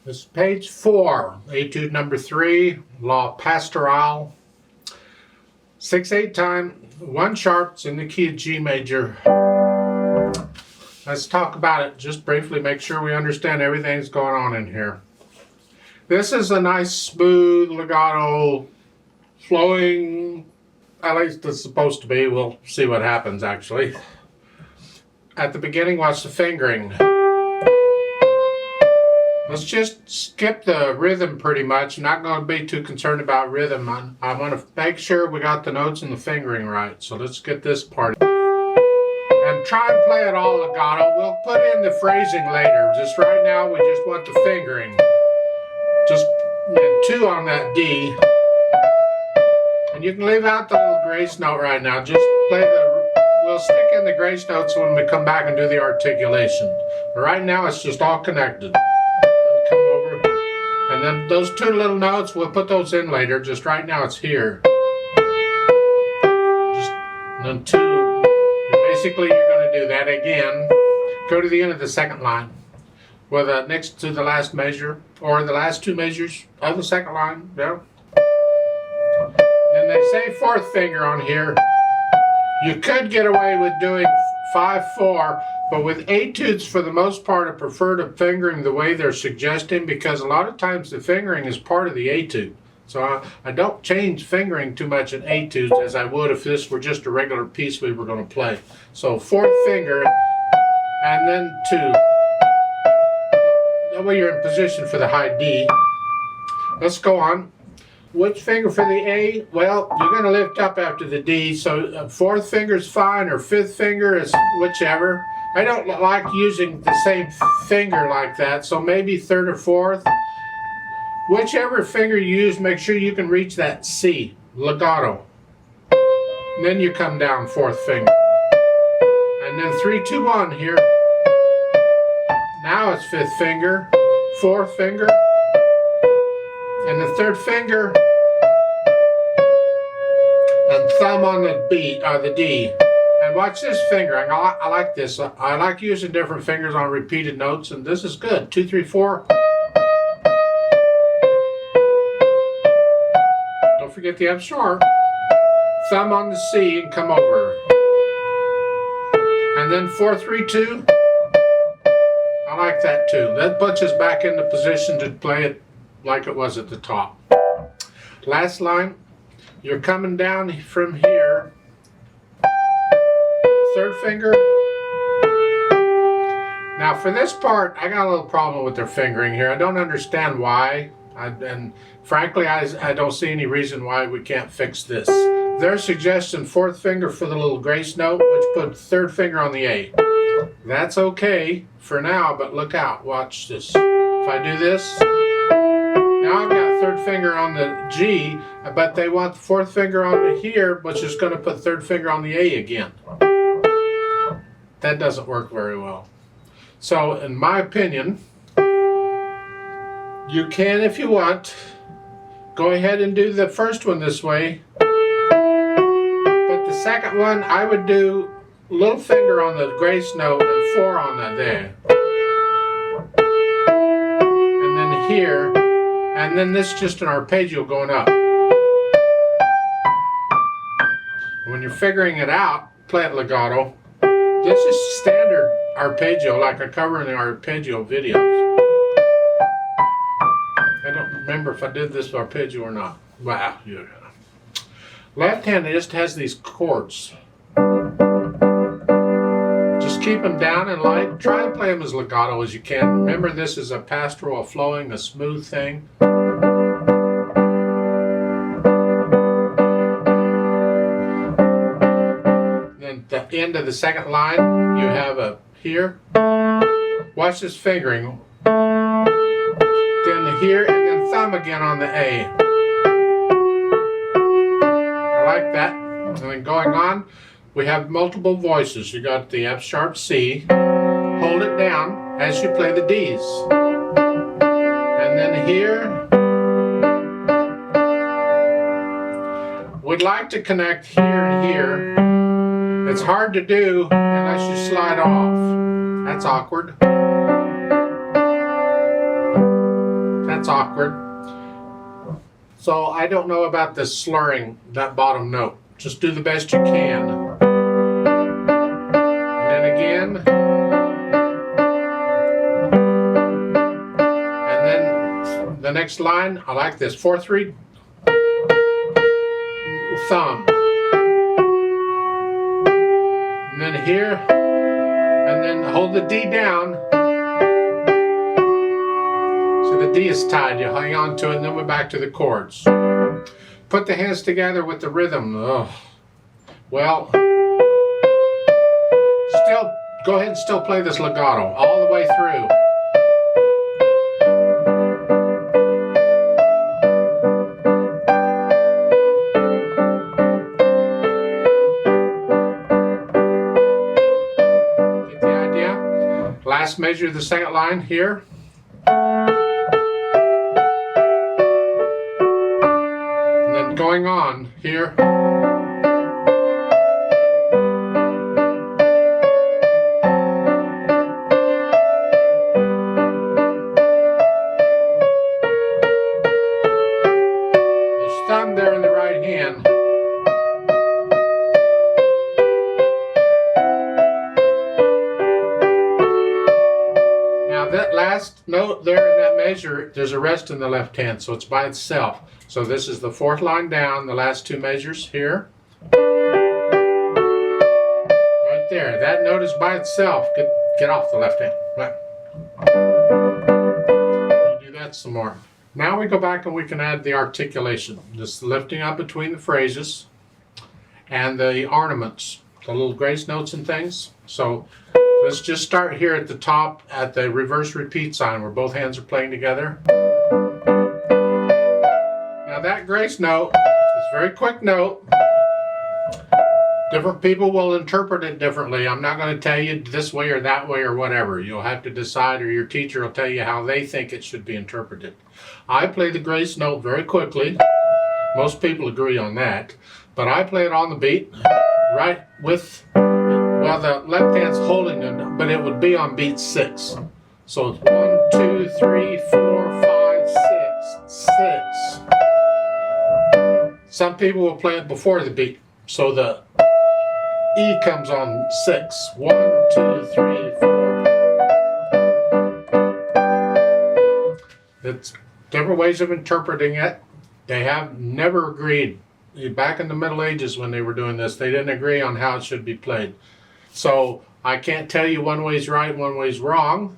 This is page 4, etude number 3, Law Pastorale. 6/8 time, 1 sharp, it's in the key of G major. Let's talk about it just briefly, make sure we understand everything that's going on in here. This is a nice, smooth, legato, flowing, at least it's supposed to be. We'll see what happens actually. At the beginning, watch the fingering. Let's just skip the rhythm pretty much. I'm not going to be too concerned about rhythm. I want to make sure we got the notes and the fingering right. So let's get this part. And try and play it all legato. We'll put in the phrasing later. Just right now, we just want the fingering. Just 2 on that D. And you can leave out the little grace note right now. Just play we'll stick in the grace notes when we come back and do the articulation. But right now, it's just all connected. Come over, and then those 2 little notes, we'll put those in later. Just right now it's here. And then 2. Basically you're going to do that again. Go to the end of the second line, with next to the last measure, or the last 2 measures of the second line. Yeah. And they say 4th finger on here. You could get away with doing 5/4. But with etudes, for the most part, I prefer to fingering the way they're suggesting, because a lot of times the fingering is part of the etude. So I don't change fingering too much in etudes as I would if this were just a regular piece we were going to play. So 4th finger, and then 2. That way you're in position for the high D. Let's go on. Which finger for the A? Well, you're going to lift up after the D, so 4th finger is fine, or 5th finger is whichever. I don't like using the same finger like that, so maybe 3rd or 4th. Whichever finger you use, make sure you can reach that C, legato. And then you come down 4th finger. And then 3, 2, 1 here. Now it's 5th finger, 4th finger, and the 3rd finger, and thumb on the B, the D. And watch this fingering. I like this. I like using different fingers on repeated notes, and this is good. 2, 3, 4. Don't forget the F sharp. Thumb on the C and come over. And then 4, 3, 2. I like that too. That puts us back into position to play it like it was at the top. Last line. You're coming down from here. 3rd finger. Now for this part, I got a little problem with their fingering here. I don't understand why, and frankly, I don't see any reason why we can't fix this. Their suggestion, 4th finger for the little grace note, which put 3rd finger on the A. That's okay for now, but look out, watch this. If I do this, now I've got 3rd finger on the G, but they want the 4th finger on the here, which is going to put 3rd finger on the A again. That doesn't work very well. So, in my opinion, you can, if you want, go ahead and do the first one this way. But the second one, I would do little finger on the grace note and 4 on the there. And then here, and then this is just an arpeggio going up. When you're figuring it out, play it legato. This is standard arpeggio, like I cover in the arpeggio videos. I don't remember if I did this arpeggio or not. Wow. Yeah. Left hand just has these chords. Just keep them down and light. Try to play them as legato as you can. Remember, this is a pastoral, a flowing, a smooth thing. The end of the second line, you have a here. Watch this fingering. Then here, and then thumb again on the A. I like that. And then going on, we have multiple voices. You got the F sharp C. Hold it down as you play the D's. And then here. We'd like to connect here and here. It's hard to do unless you slide off. That's awkward. that's awkward. So I don't know about this slurring that bottom note. Just do the best you can. And then again. And then the next line, I like this. 4-3 thumb. And then here. And then hold the D down. So the D is tied. You hang on to it and then we're back to the chords. Put the hands together with the rhythm. Ugh. Well, still go ahead and still play this legato all the way through. Get the idea? Last measure of the second line here. Going on here. There's thumb there in the right hand. Now that last note there in that measure, there's a rest in the left hand, so it's by itself. So this is the fourth line down, the last two measures here. Right there, that note is by itself. Get off the left hand. Right. You do that some more. Now we go back and we can add the articulation. Just lifting up between the phrases and the ornaments, the little grace notes and things. So let's just start here at the top at the reverse repeat sign where both hands are playing together. That grace note is a very quick note. Different people will interpret it differently. I'm not going to tell you this way or that way or whatever. You'll have to decide, or your teacher will tell you how they think it should be interpreted. I play the grace note very quickly. Most people agree on that. But I play it on the beat, right with, well, the left hand's holding it, but it would be on beat 6. So it's 1, 2, 3, 4, 5, 6, 6. Some people will play it before the beat, so the E comes on 6. 1, 2, 3, 4. It's different ways of interpreting it. They have never agreed. Back in the Middle Ages when they were doing this, they didn't agree on how it should be played. So I can't tell you one way's right, one way's wrong.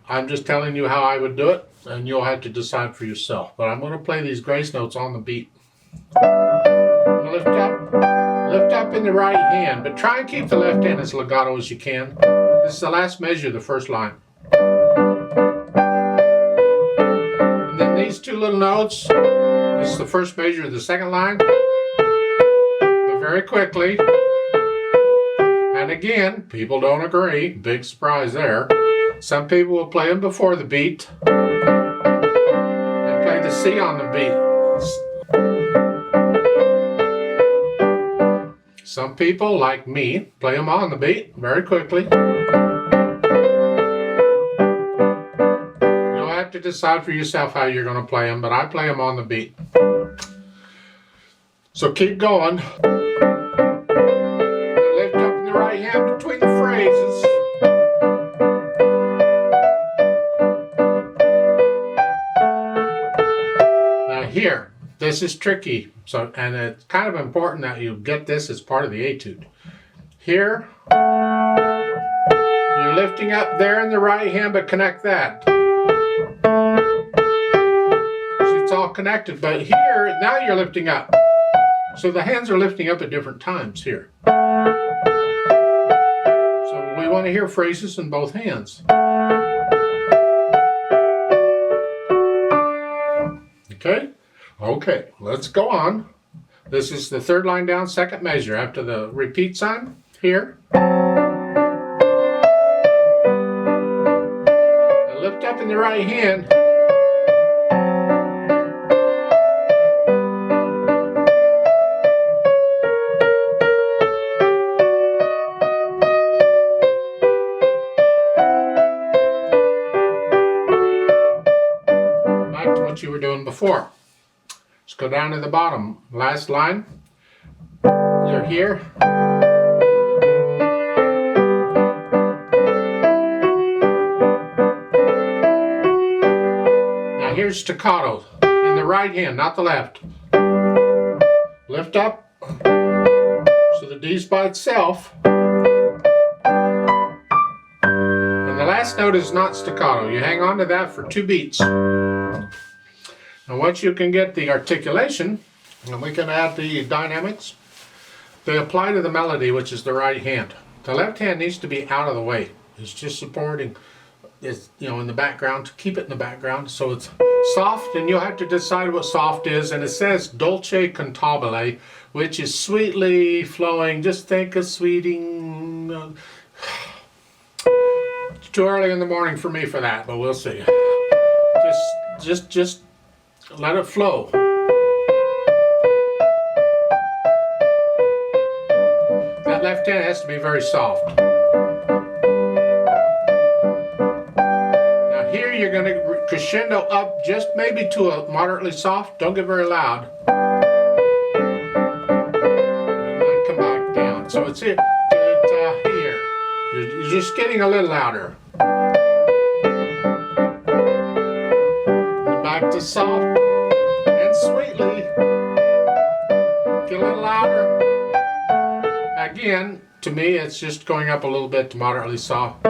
I'm just telling you how I would do it, and you'll have to decide for yourself. But I'm going to play these grace notes on the beat. Lift up in the right hand, but try and keep the left hand as legato as you can. This is the last measure of the first line. And then these two little notes, this is the first measure of the second line. But very quickly. And again, people don't agree. Big surprise there. Some people will play them before the beat and play the C on the beat. Some people, like me, play them on the beat very quickly. You'll have to decide for yourself how you're going to play them, but I play them on the beat. So keep going. Lift up in the right hand between the phrases. Now here, this is tricky. So, and it's kind of important that you get this as part of the etude. Here, you're lifting up there in the right hand, but connect that. See, it's all connected, but here, now you're lifting up. So the hands are lifting up at different times here. So we want to hear phrases in both hands. Okay? Okay, let's go on. This is the third line down, second measure after the repeat sign here. And lift up in the right hand. what you were doing before. Let's go down to the bottom. Last line. You're here. Now here's staccato in the right hand, not the left. Lift up. So the D's by itself. And the last note is not staccato. You hang on to that for 2 beats. And once you can get the articulation, and we can add the dynamics, they apply to the melody, which is the right hand. The left hand needs to be out of the way. It's just supporting, it's, you know, in the background, to keep it in the background. So it's soft, and you'll have to decide what soft is. And it says dolce cantabile, which is sweetly flowing. Just think of sweeting. It's too early in the morning for me for that, but we'll see. Just let it flow. That left hand has to be very soft. Now here you're going to crescendo up just maybe to a moderately soft. Don't get very loud. And then come back down. So it's here. Here. You're just getting a little louder. And back to soft and sweetly. Get a little louder. Again, to me, it's just going up a little bit to moderately soft.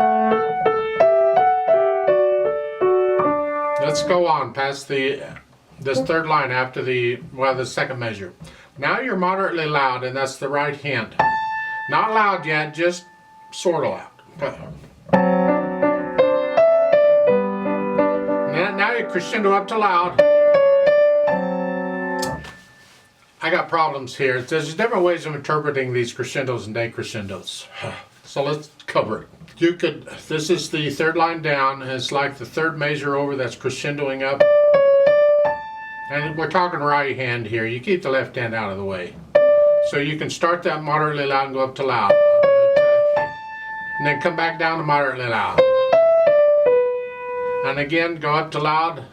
Let's go on past this third line after the second measure. Now you're moderately loud, and that's the right hand. Not loud yet, just sort of loud. Now you crescendo up to loud. I got problems here. There's different ways of interpreting these crescendos and decrescendos. So let's cover it. This is the third line down. It's like the third measure over that's crescendoing up. And we're talking right hand here. You keep the left hand out of the way. So you can start that moderately loud and go up to loud. And then come back down to moderately loud. And again, go up to loud.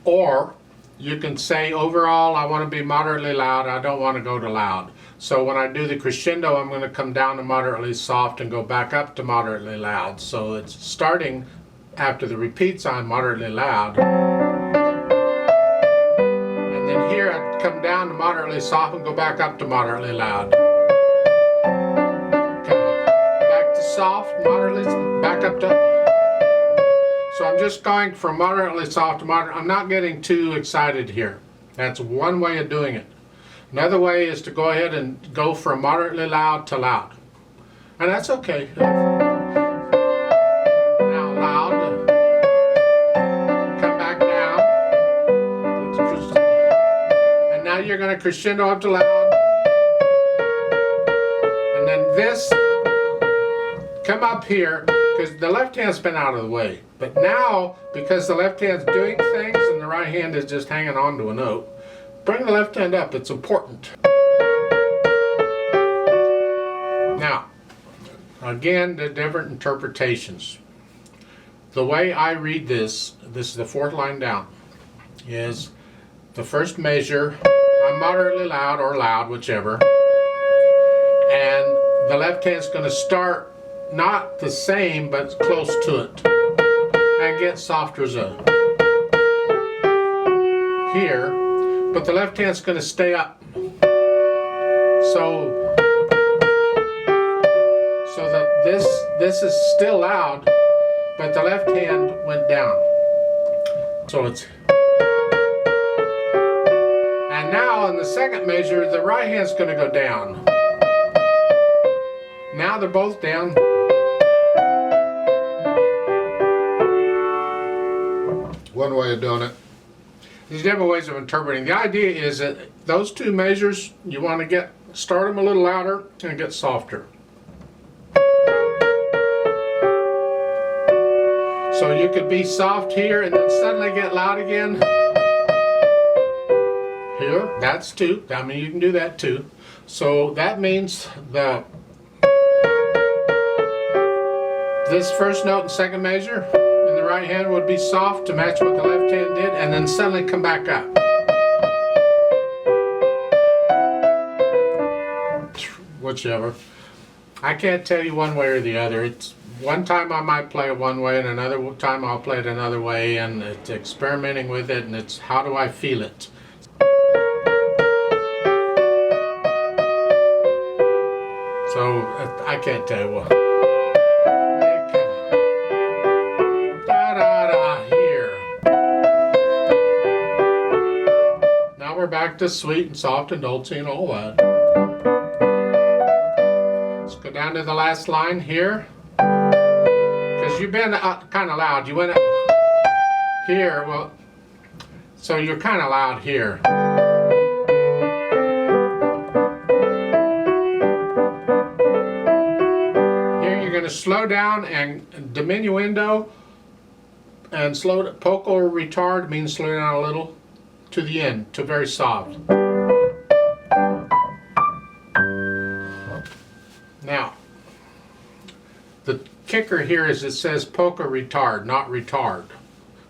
Or you can say, overall, I want to be moderately loud. I don't want to go to loud. So when I do the crescendo, I'm going to come down to moderately soft and go back up to moderately loud. So it's starting after the repeats on moderately loud. And then here I come down to moderately soft and go back up to moderately loud. Okay. Back to soft, moderately, back up to... So I'm just going from moderately soft to moderate. I'm not getting too excited here. That's one way of doing it. Another way is to go ahead and go from moderately loud to loud. And that's okay. Now loud. Come back down. And now you're going to crescendo up to loud. And then this, come up here, because the left hand's been out of the way. But now, because the left hand's doing things and the right hand is just hanging on to a note, bring the left hand up. It's important. Now, again, the different interpretations. The way I read this is the fourth line down, is the first measure, I'm moderately loud or loud, whichever, and the left hand's going to start not the same, but close to it, and get softer as here, but the left hand's going to stay up. So that this is still loud, but the left hand went down. So it's, and now in the second measure, the right hand's going to go down. Now they're both down. One way of doing it. There's different ways of interpreting. The idea is that those two measures, you want to start them a little louder and get softer. So you could be soft here and then suddenly get loud again. Here, that's two. I mean, you can do that too. So that means this first note and second measure in the the right hand would be soft to match what the left hand did, and then suddenly come back up. Whichever. I can't tell you one way or the other. It's one time I might play it one way and another time I'll play it another way, and it's experimenting with it, and it's how do I feel it. So I can't tell you what. Da da da here. Now we're back to sweet and soft and dolce and all that. Let's go down to the last line here. Because you've been kind of loud. You went up here, well, so you're kind of loud here. Here you're going to slow down and diminuendo, and slow, poco or retard means slow down a little to the end, to very soft. Now, the kicker here is it says polka retard, not retard.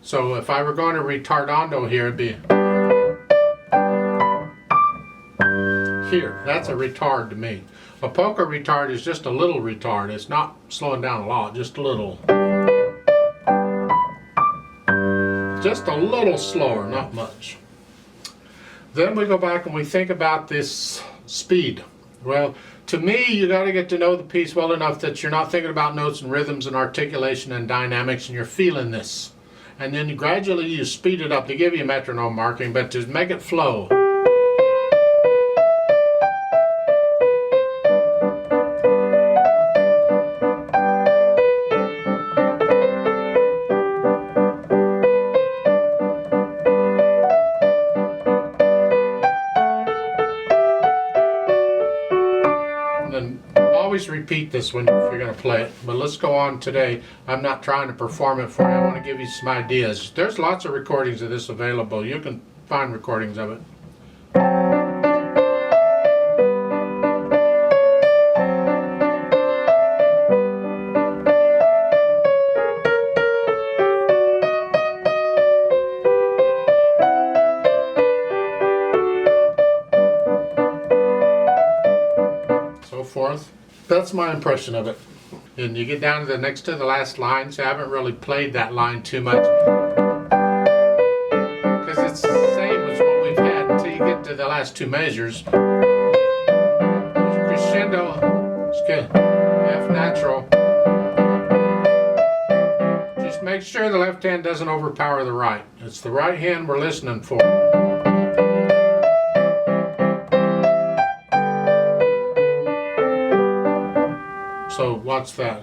So if I were going to retardando here, it'd be here. That's a retard to me. A polka retard is just a little retard. It's not slowing down a lot, just a little. Just a little slower, not much. Then we go back and we think about this speed. Well, to me, you got to get to know the piece well enough that you're not thinking about notes and rhythms and articulation and dynamics, and you're feeling this. And then gradually you speed it up. They give you metronome marking, but to make it flow. Always repeat this when you're going to play it, but let's go on today. I'm not trying to perform it for you. I want to give you some ideas. There's lots of recordings of this available. You can find recordings of it. So forth. That's my impression of it. And you get down to the next to the last line, so I haven't really played that line too much, because it's the same as what we've had until you get to the last two measures. Crescendo, F natural. Just make sure the left hand doesn't overpower the right. It's the right hand we're listening for. So what's that?